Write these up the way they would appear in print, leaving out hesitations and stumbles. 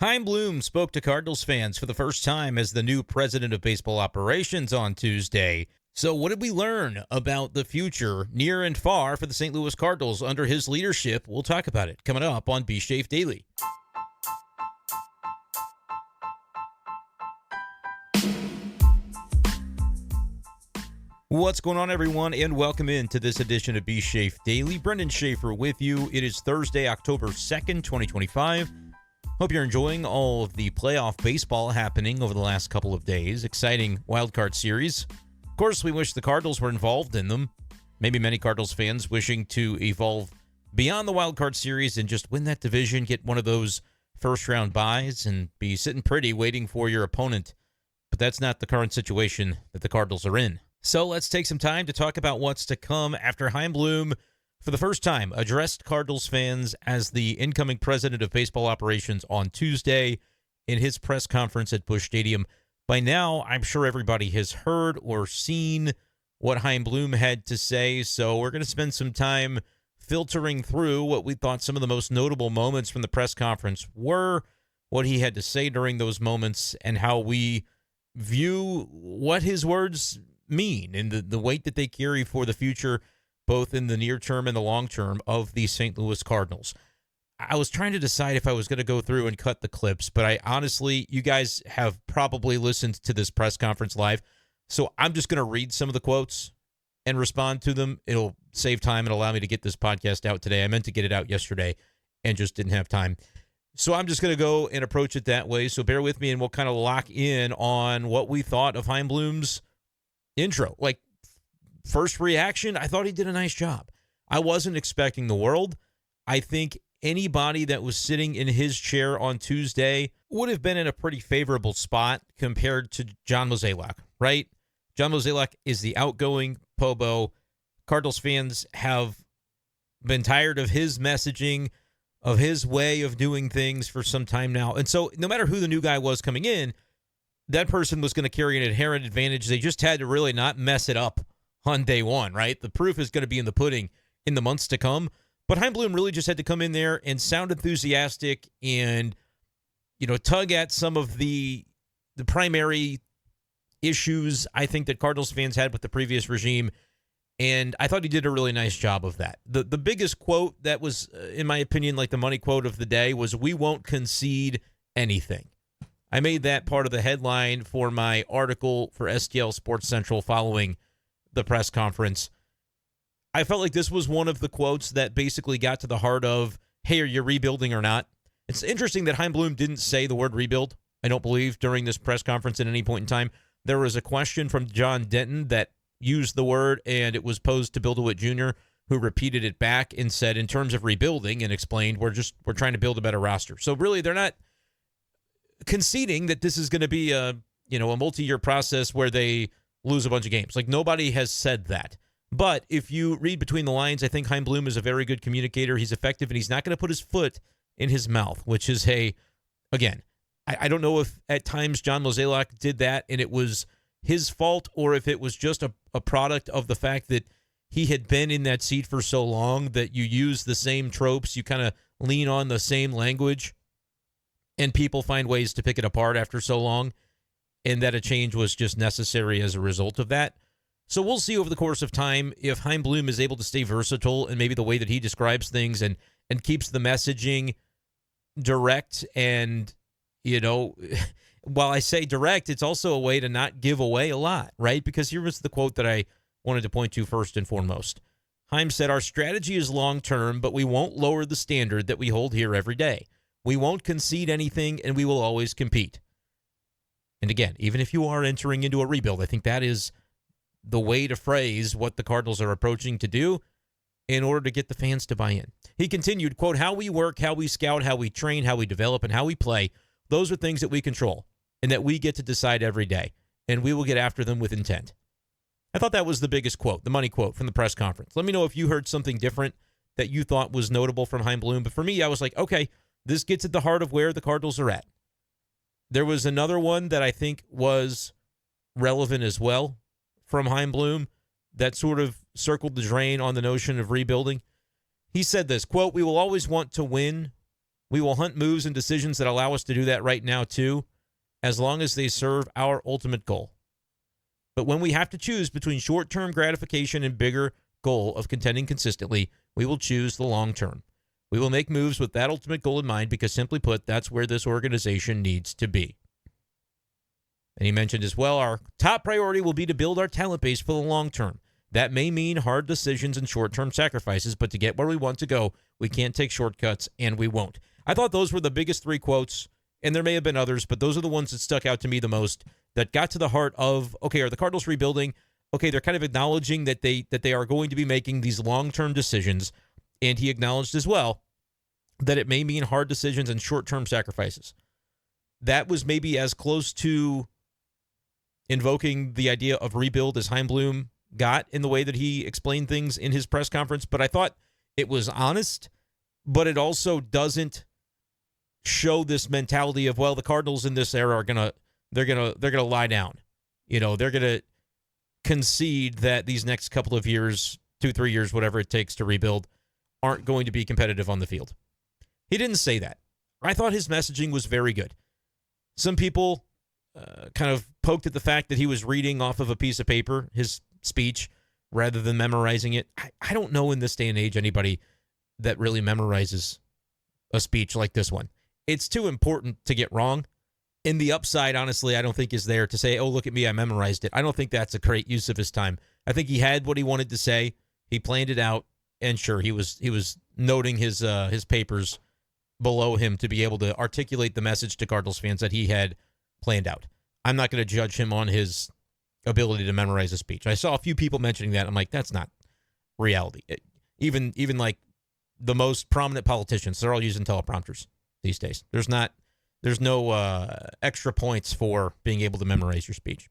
Chaim Bloom spoke to Cardinals fans for the first time as the new president of baseball operations on Tuesday. So, what did we learn about the future, near and far, for the St. Louis Cardinals under his leadership? We'll talk about it coming up on b-schaeff Daily. What's going on, everyone, and welcome in to this edition of b-schaeff Daily. Brenden Schaeffer with you. It is Thursday, October 2nd, 2025. Hope you're enjoying all of the playoff baseball happening over the last couple of days. Exciting wildcard series. Of course, we wish the Cardinals were involved in them. Maybe many Cardinals fans wishing to evolve beyond the wildcard series and just win that division, get one of those first-round byes, and be sitting pretty waiting for your opponent. But that's not the current situation that the Cardinals are in. So let's take some time to talk about what's to come after Chaim Bloom, for the first time, addressed Cardinals fans as the incoming president of baseball operations on Tuesday in his press conference at Busch Stadium. By now, I'm sure everybody has heard or seen what Chaim Bloom had to say, so we're going to spend some time filtering through what we thought some of the most notable moments from the press conference were, what he had to say during those moments, and how we view what his words mean and the weight that they carry for the future, both in the near term and the long term, of the St. Louis Cardinals. I was trying to decide if I was going to go through and cut the clips, but I honestly, you guys have probably listened to this press conference live, so I'm just going to read some of the quotes and respond to them. It'll save time and allow me to get this podcast out today. I meant to get it out yesterday and just didn't have time. So I'm just going to go and approach it that way, so bear with me and we'll kind of lock in on what we thought of Chaim Bloom's intro. Like, first reaction, I thought he did a nice job. I wasn't expecting the world. I think anybody that was sitting in his chair on Tuesday would have been in a pretty favorable spot compared to John Mozeliak, right? John Mozeliak is the outgoing POBO. Cardinals fans have been tired of his messaging, of his way of doing things for some time now. And so no matter who the new guy was coming in, that person was going to carry an inherent advantage. They just had to really not mess it up on day one, right? The proof is going to be in the pudding in the months to come. But Chaim Bloom really just had to come in there and sound enthusiastic and, tug at some of the primary issues I think that Cardinals fans had with the previous regime. And I thought he did a really nice job of that. The biggest quote that was, in my opinion, like the money quote of the day was, "We won't concede anything." I made that part of the headline for my article for STL Sports Central following the press conference. I felt like this was one of the quotes that basically got to the heart of, hey, are you rebuilding or not? It's interesting that Chaim Bloom didn't say the word rebuild, I don't believe, during this press conference at any point in time. There was a question from John Denton that used the word, and it was posed to Bill DeWitt Jr., who repeated it back and said, in terms of rebuilding, and explained, we're trying to build a better roster. So really, they're not conceding that this is going to be a multi-year process where they lose a bunch of games. Like, nobody has said that. But if you read between the lines, I think Chaim Bloom is a very good communicator. He's effective, and he's not going to put his foot in his mouth, which is, again, I don't know if at times John Mozeliak did that and it was his fault, or if it was just a product of the fact that he had been in that seat for so long that you use the same tropes, you kind of lean on the same language, and people find ways to pick it apart after so long, and that a change was just necessary as a result of that. So we'll see over the course of time if Chaim Bloom is able to stay versatile and maybe the way that he describes things and keeps the messaging direct. And, while I say direct, it's also a way to not give away a lot, right? Because here was the quote that I wanted to point to first and foremost. Chaim said, "Our strategy is long-term, but we won't lower the standard that we hold here every day. We won't concede anything, and we will always compete." And again, even if you are entering into a rebuild, I think that is the way to phrase what the Cardinals are approaching to do in order to get the fans to buy in. He continued, quote, "How we work, how we scout, how we train, how we develop, and how we play, those are things that we control and that we get to decide every day, and we will get after them with intent." I thought that was the biggest quote, the money quote from the press conference. Let me know if you heard something different that you thought was notable from Chaim Bloom. But for me, I was like, okay, this gets at the heart of where the Cardinals are at. There was another one that I think was relevant as well from Chaim Bloom that sort of circled the drain on the notion of rebuilding. He said this, quote, "We will always want to win, We will hunt moves and decisions that allow us to do that right now, too, as long as they serve our ultimate goal. But when we have to choose between short-term gratification and bigger goal of contending consistently, we will choose the long term. We will make moves with that ultimate goal in mind because, simply put, that's where this organization needs to be. And he mentioned as well, our top priority will be to build our talent base for the long term. That may mean hard decisions and short-term sacrifices, but to get where we want to go, we can't take shortcuts, and we won't. I thought those were the biggest three quotes, and there may have been others, but those are the ones that stuck out to me the most, that got to the heart of, okay, are the Cardinals rebuilding? Okay, they're kind of acknowledging that they are going to be making these long-term decisions, and he acknowledged as well that it may mean hard decisions and short-term sacrifices. That was maybe as close to invoking the idea of rebuild as Chaim Bloom got in the way that he explained things in his press conference, but I thought it was honest, but it also doesn't show this mentality of, well, the Cardinals in this era are they're gonna lie down. You know, they're gonna concede that these next couple of years, 2-3 years, whatever it takes to rebuild, aren't going to be competitive on the field. He didn't say that. I thought his messaging was very good. Some people kind of poked at the fact that he was reading off of a piece of paper, his speech, rather than memorizing it. I don't know in this day and age anybody that really memorizes a speech like this one. It's too important to get wrong. And the upside, honestly, I don't think is there to say, oh, look at me, I memorized it. I don't think that's a great use of his time. I think he had what he wanted to say. He planned it out. And sure, he was noting his papers below him to be able to articulate the message to Cardinals fans that he had planned out. I'm not going to judge him on his ability to memorize a speech. I saw a few people mentioning that. I'm like, that's not reality. Even like the most prominent politicians, they're all using teleprompters these days. There's no extra points for being able to memorize your speech.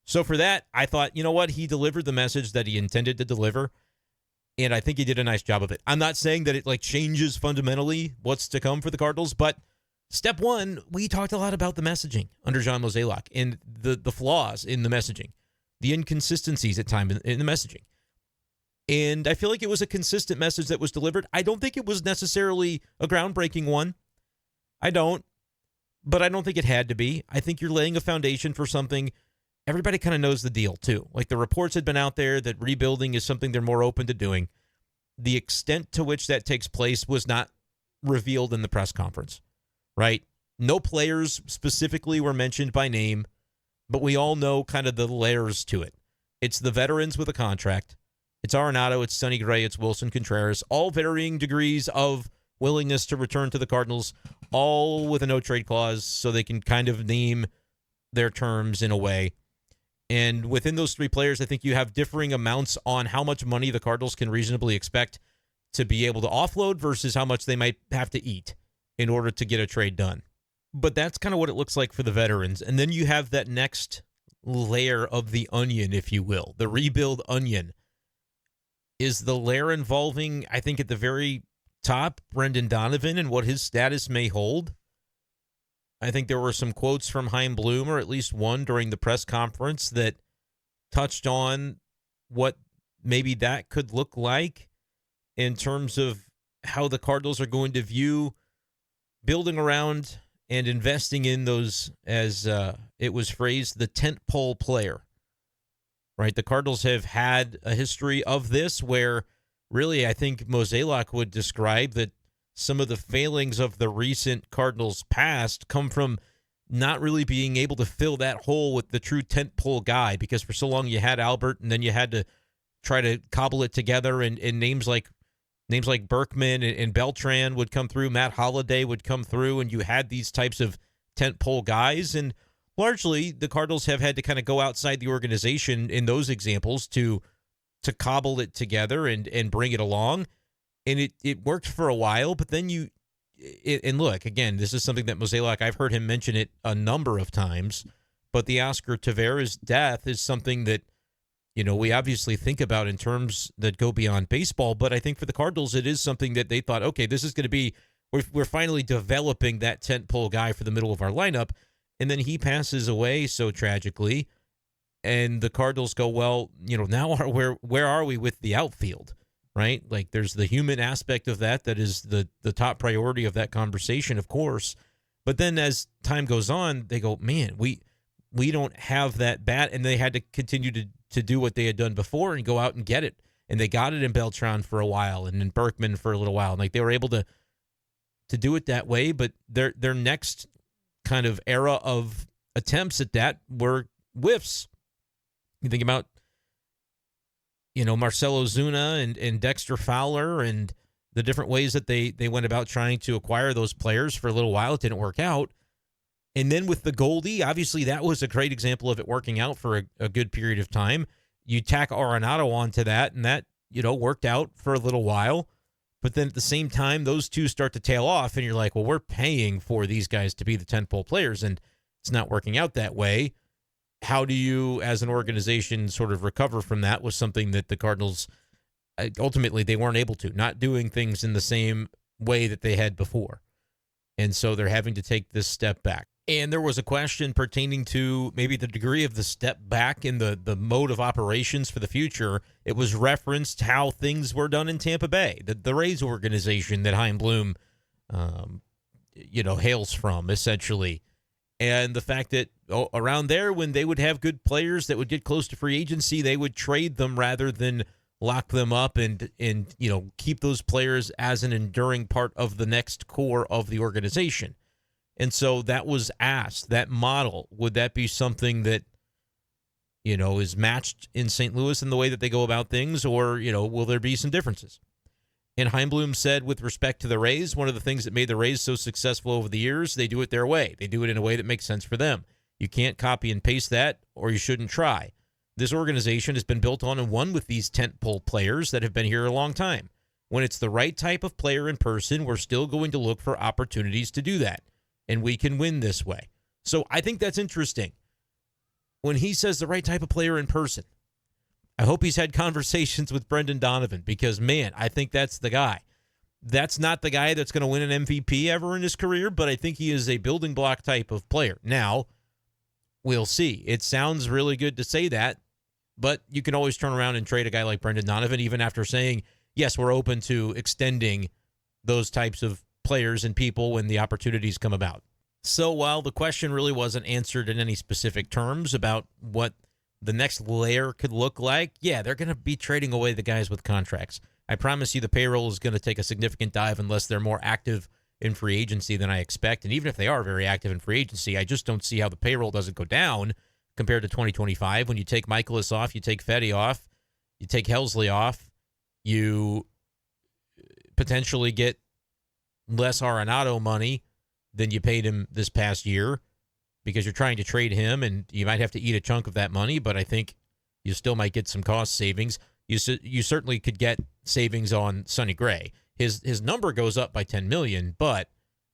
So for that, I thought, you know what? He delivered the message that he intended to deliver, and I think he did a nice job of it. I'm not saying that it like changes fundamentally what's to come for the Cardinals, but step one, we talked a lot about the messaging under John Mozeliak and the flaws in the messaging, the inconsistencies at times in the messaging. And I feel like it was a consistent message that was delivered. I don't think it was necessarily a groundbreaking one. I don't. But I don't think it had to be. I think you're laying a foundation for something. Everybody kind of knows the deal, too. Like the reports had been out there that rebuilding is something they're more open to doing. The extent to which that takes place was not revealed in the press conference, right? No players specifically were mentioned by name, but we all know kind of the layers to it. It's the veterans with a contract. It's Arenado, it's Sonny Gray, it's Wilson Contreras, all varying degrees of willingness to return to the Cardinals, all with a no-trade clause so they can kind of name their terms in a way. And within those three players, I think you have differing amounts on how much money the Cardinals can reasonably expect to be able to offload versus how much they might have to eat in order to get a trade done. But that's kind of what it looks like for the veterans. And then you have that next layer of the onion, if you will. The rebuild onion is the layer involving, I think at the very top, Brenden and what his status may hold. I think there were some quotes from Chaim Bloom, or at least one during the press conference, that touched on what maybe that could look like in terms of how the Cardinals are going to view building around and investing in those, as it was phrased, the tentpole player. Right? The Cardinals have had a history of this where really I think Mozeliak would describe that some of the failings of the recent Cardinals past come from not really being able to fill that hole with the true tentpole guy, because for so long you had Albert and then you had to try to cobble it together, and names like Berkman and Beltran would come through, Matt Holliday would come through, and you had these types of tentpole guys, and largely the Cardinals have had to kind of go outside the organization in those examples to cobble it together and bring it along. And it worked for a while, but then and look, again, this is something that Mozeliak, I've heard him mention it a number of times, but the Oscar Taveras death is something that, we obviously think about in terms that go beyond baseball, but I think for the Cardinals, it is something that they thought, okay, this is going to be, we're finally developing that tentpole guy for the middle of our lineup, and then he passes away so tragically, and the Cardinals go, well, now where are we with the outfield? right? Like there's the human aspect of that is the top priority of that conversation, of course. But then as time goes on, they go, man, we don't have that bat, and they had to continue to do what they had done before and go out and get it. And they got it in Beltran for a while and in Berkman for a little while. And like they were able to do it that way, but their next kind of era of attempts at that were whiffs. You think about, Marcelo Zuna and Dexter Fowler and the different ways that they went about trying to acquire those players for a little while. It didn't work out. And then with the Goldie, obviously that was a great example of it working out for a good period of time. You tack Arenado onto that, and that, worked out for a little while. But then at the same time, those two start to tail off, and you're like, well, we're paying for these guys to be the tentpole players, and it's not working out that way. How do you, as an organization, sort of recover from that was something that the Cardinals, ultimately, they weren't able to, not doing things in the same way that they had before. And so they're having to take this step back. And there was a question pertaining to maybe the degree of the step back in the mode of operations for the future. It was referenced how things were done in Tampa Bay, the Rays organization that Chaim Bloom, hails from, essentially. And the fact that around there, when they would have good players that would get close to free agency, they would trade them rather than lock them up and keep those players as an enduring part of the next core of the organization. And so that was asked, that model, would that be something that, is matched in St. Louis in the way that they go about things, or, will there be some differences? And Chaim Bloom said, with respect to the Rays, one of the things that made the Rays so successful over the years, they do it their way. They do it in a way that makes sense for them. You can't copy and paste that, or you shouldn't try. This organization has been built on and won with these tentpole players that have been here a long time. When it's the right type of player in person, we're still going to look for opportunities to do that. And we can win this way. So I think that's interesting. When he says the right type of player in person, I hope he's had conversations with Brendan Donovan, because, man, I think that's the guy. That's not the guy that's going to win an MVP ever in his career, but I think he is a building block type of player. Now, we'll see. It sounds really good to say that, but you can always turn around and trade a guy like Brendan Donovan, even after saying, yes, we're open to extending those types of players and people when the opportunities come about. So while the question really wasn't answered in any specific terms about what the next layer could look like, yeah, they're going to be trading away the guys with contracts. I promise you the payroll is going to take a significant dive unless they're more active in free agency than I expect. And even if they are very active in free agency, I just don't see how the payroll doesn't go down compared to 2025. When you take Michaelis off, you take Fetty off, you take Helsley off, you potentially get less Arenado money than you paid him this past year, because you're trying to trade him, and you might have to eat a chunk of that money, but I think you still might get some cost savings. You certainly could get savings on Sonny Gray. His number goes up by $10 million, but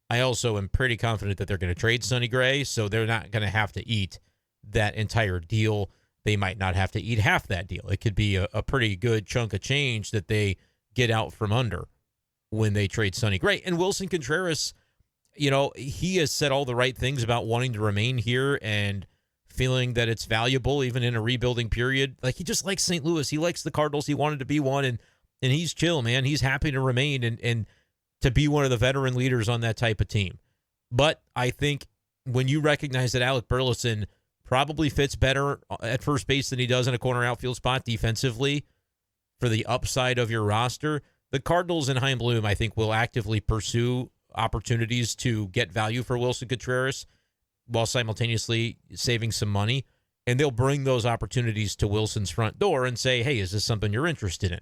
I also am pretty confident that they're going to trade Sonny Gray, so they're not going to have to eat that entire deal. They might not have to eat half that deal. It could be a pretty good chunk of change that they get out from under when they trade Sonny Gray. And Wilson Contreras, he has said all the right things about wanting to remain here and feeling that it's valuable even in a rebuilding period. Like, he just likes St. Louis. He likes the Cardinals. He wanted to be one, and he's chill, man. He's happy to remain and to be one of the veteran leaders on that type of team. But I think when you recognize that Alec Burleson probably fits better at first base than he does in a corner outfield spot defensively for the upside of your roster, the Cardinals and Chaim Bloom, I think, will actively pursue opportunities to get value for Wilson Contreras while simultaneously saving some money. And they'll bring those opportunities to Wilson's front door and say, hey, is this something you're interested in?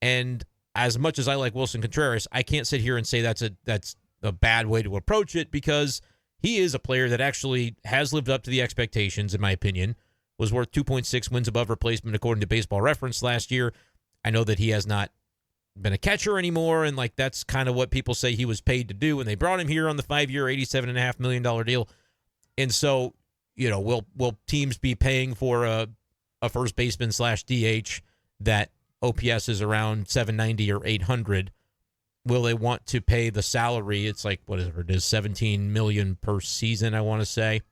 And as much as I like Wilson Contreras, I can't sit here and say that's a bad way to approach it, because he is a player that actually has lived up to the expectations, in my opinion, was worth 2.6 wins above replacement according to Baseball Reference last year. I know that he has not been a catcher anymore, and that's kind of what people say he was paid to do when they brought him here on the 5-year, $87.5 million deal. And so, will teams be paying for a first baseman / DH that OPS is around 790 or 800? Will they want to pay the salary? It's like, whatever it is, $17 million per season, I want to say.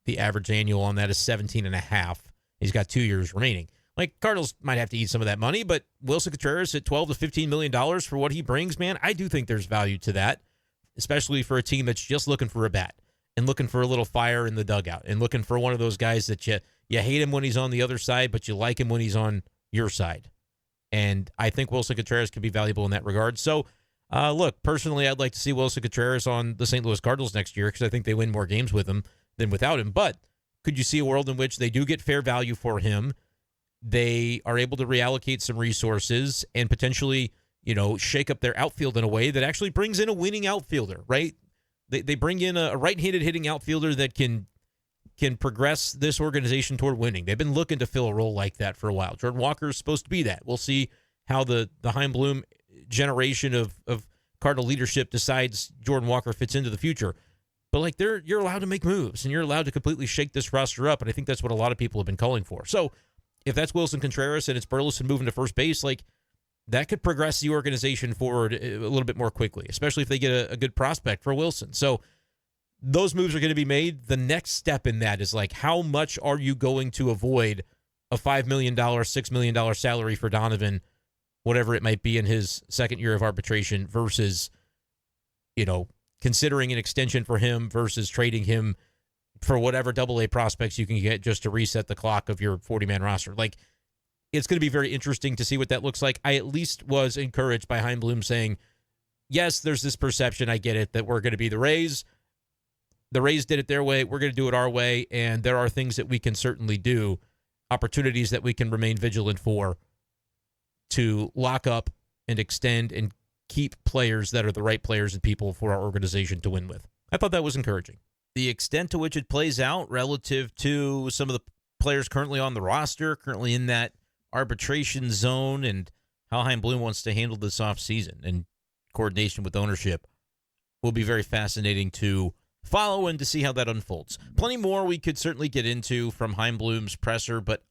The average annual on that is 17.5. He's got 2 years remaining. Like, Cardinals might have to eat some of that money, but Wilson Contreras at $12 to $15 million for what he brings, man, I do think there's value to that, especially for a team that's just looking for a bat and looking for a little fire in the dugout and looking for one of those guys that you hate him when he's on the other side, but you like him when he's on your side. And I think Wilson Contreras could be valuable in that regard. So, look, personally, I'd like to see Wilson Contreras on the St. Louis Cardinals next year because I think they win more games with him than without him. But could you see a world in which they do get fair value for him? They are able to reallocate some resources and potentially, shake up their outfield in a way that actually brings in a winning outfielder, right? They bring in a right-handed hitting outfielder that can progress this organization toward winning. They've been looking to fill a role like that for a while. Jordan Walker is supposed to be that. We'll see how the Chaim Bloom generation of Cardinal leadership decides Jordan Walker fits into the future. But you're allowed to make moves and you're allowed to completely shake this roster up. And I think that's what a lot of people have been calling for. So if that's Wilson Contreras and it's Burleson moving to first base, that could progress the organization forward a little bit more quickly, especially if they get a good prospect for Wilson. So those moves are going to be made. The next step in that is how much are you going to avoid a $5 million, $6 million salary for Donovan, whatever it might be in his second year of arbitration versus, considering an extension for him versus trading him for whatever AA prospects you can get just to reset the clock of your 40-man roster. It's going to be very interesting to see what that looks like. I at least was encouraged by Chaim Bloom saying, yes, there's this perception, I get it, that we're going to be the Rays. The Rays did it their way. We're going to do it our way. And there are things that we can certainly do, opportunities that we can remain vigilant for to lock up and extend and keep players that are the right players and people for our organization to win with. I thought that was encouraging. The extent to which it plays out relative to some of the players currently on the roster, currently in that arbitration zone, and how Chaim Bloom wants to handle this offseason in coordination with ownership will be very fascinating to follow and to see how that unfolds. Plenty more we could certainly get into from Chaim Bloom's presser, but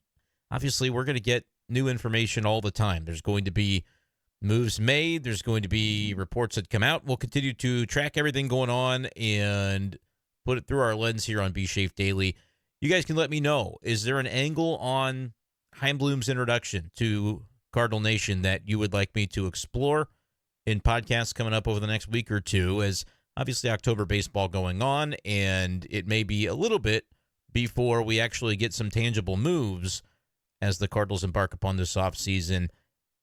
obviously we're going to get new information all the time. There's going to be moves made. There's going to be reports that come out. We'll continue to track everything going on and put it through our lens here on B-Schaeff Daily. You guys can let me know. Is there an angle on Chaim Bloom's introduction to Cardinal Nation that you would like me to explore in podcasts coming up over the next week or two, as obviously October baseball going on, and it may be a little bit before we actually get some tangible moves as the Cardinals embark upon this offseason.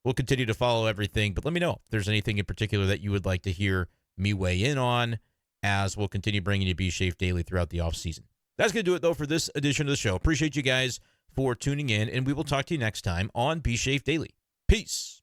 We'll continue to follow everything, but let me know if there's anything in particular that you would like to hear me weigh in on, as we'll continue bringing you B-Schaeff Daily throughout the offseason. That's going to do it, though, for this edition of the show. Appreciate you guys for tuning in, and we will talk to you next time on B-Schaeff Daily. Peace.